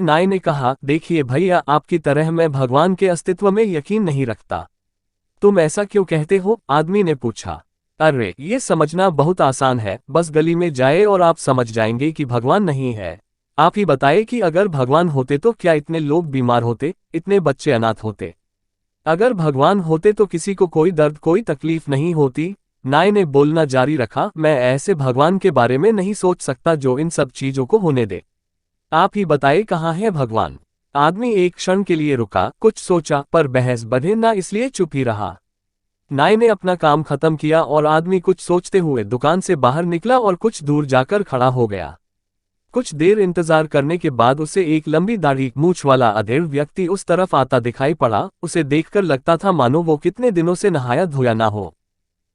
नाई ने कहा, देखिए भैया, आपकी तरह मैं भगवान के अस्तित्व में यकीन नहीं रखता। तुम ऐसा क्यों कहते हो? आदमी ने पूछा। अरे, ये समझना बहुत आसान है, बस गली में जाए और आप समझ जाएंगे कि भगवान नहीं है। आप ही बताइए कि अगर भगवान होते तो क्या इतने लोग बीमार होते, इतने बच्चे अनाथ होते? अगर भगवान होते तो किसी को कोई दर्द, कोई तकलीफ नहीं होती। नाई ने बोलना जारी रखा, मैं ऐसे भगवान के बारे में नहीं सोच सकता जो इन सब चीजों को होने दे। आप ही बताइए, कहाँ है भगवान? आदमी एक क्षण के लिए रुका, कुछ सोचा, पर बहस बढ़े ना इसलिए चुप ही रहा। नाई ने अपना काम खत्म किया और आदमी कुछ सोचते हुए दुकान से बाहर निकला और कुछ दूर जाकर खड़ा हो गया। कुछ देर इंतजार करने के बाद उसे एक लंबी दाढ़ी मूंछ वाला अधेड़ व्यक्ति उस तरफ आता दिखाई पड़ा। उसे देखकर लगता था मानो वो कितने दिनों से नहाया धोया ना हो।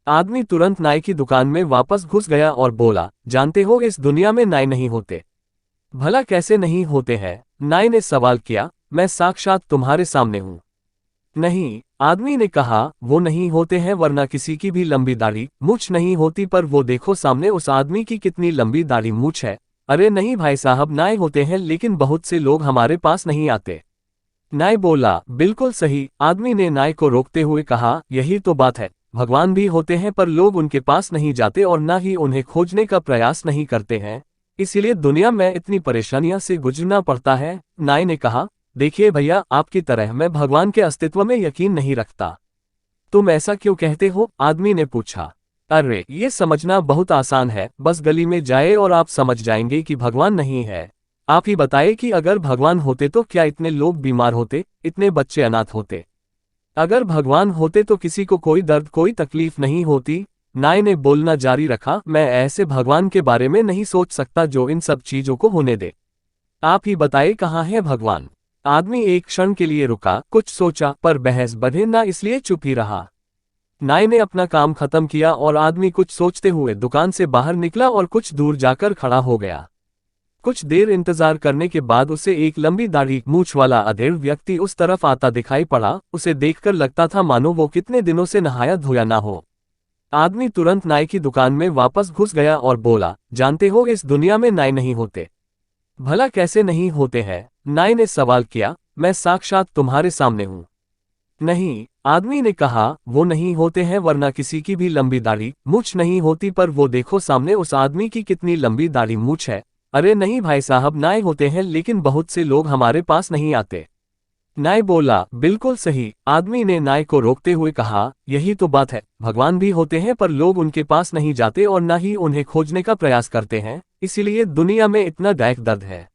आदमी तुरंत नाई की दुकान में वापस घुस गया और बोला, जानते हो, इस दुनिया में नाई नहीं होते। भला कैसे नहीं होते हैं? नाई ने सवाल किया। मैं साक्षात तुम्हारे सामने हूँ। नहीं, आदमी ने कहा, वो नहीं होते हैं वरना किसी की भी लंबी दाढ़ी मूंछ नहीं होती, पर वो देखो सामने उस आदमी की कितनी लंबी दाढ़ी मूंछ है। अरे नहीं भाई साहब, नाई होते हैं लेकिन बहुत से लोग हमारे पास नहीं आते। नाई बोला, बिल्कुल सही। आदमी ने नाई को रोकते हुए कहा, यही तो बात है, भगवान भी होते हैं पर लोग उनके पास नहीं जाते और ना ही उन्हें खोजने का प्रयास नहीं करते हैं। इसीलिए दुनिया में इतनी परेशानियां से गुजरना पड़ता है। नाई ने कहा, देखिए भैया, आपकी तरह मैं भगवान के अस्तित्व में यकीन नहीं रखता। तुम ऐसा क्यों कहते हो? आदमी ने पूछा। अरे, ये समझना बहुत आसान है, बस गली में जाए और आप समझ जाएंगे कि भगवान नहीं है। आप ही बताइए कि अगर भगवान होते तो क्या इतने लोग बीमार होते, इतने बच्चे अनाथ होते? अगर भगवान होते तो किसी को कोई दर्द, कोई तकलीफ नहीं होती। नाई ने बोलना जारी रखा, मैं ऐसे भगवान के बारे में नहीं सोच सकता जो इन सब चीजों को होने दे। आप ही बताइए, कहाँ है भगवान? आदमी एक क्षण के लिए रुका, कुछ सोचा, पर बहस बढ़े ना इसलिए चुप ही रहा। नाई ने अपना काम खत्म किया और आदमी कुछ सोचते हुए दुकान से बाहर निकला और कुछ दूर जाकर खड़ा हो गया। कुछ देर इंतजार करने के बाद उसे एक लंबी दाढ़ी मूंछ वाला अधेड़ व्यक्ति उस तरफ आता दिखाई पड़ा। उसे देखकर लगता था मानो वो कितने दिनों से नहाया धोया ना हो। आदमी तुरंत नाई की दुकान में वापस घुस गया और बोला, जानते हो, इस दुनिया में नाई नहीं होते। भला कैसे नहीं होते हैं? नाई ने सवाल किया। मैं साक्षात तुम्हारे सामने हूँ। नहीं, आदमी ने कहा, वो नहीं होते हैं वरना किसी की भी लंबी दाढ़ी मूंछ नहीं होती, पर वो देखो सामने उस आदमी की कितनी लंबी दाढ़ी मूंछ है। अरे नहीं भाई साहब, नाई होते हैं लेकिन बहुत से लोग हमारे पास नहीं आते। नाई बोला, बिल्कुल सही। आदमी ने नाई को रोकते हुए कहा, यही तो बात है, भगवान भी होते हैं पर लोग उनके पास नहीं जाते और ना ही उन्हें खोजने का प्रयास करते हैं। इसीलिए दुनिया में इतना दर्द है।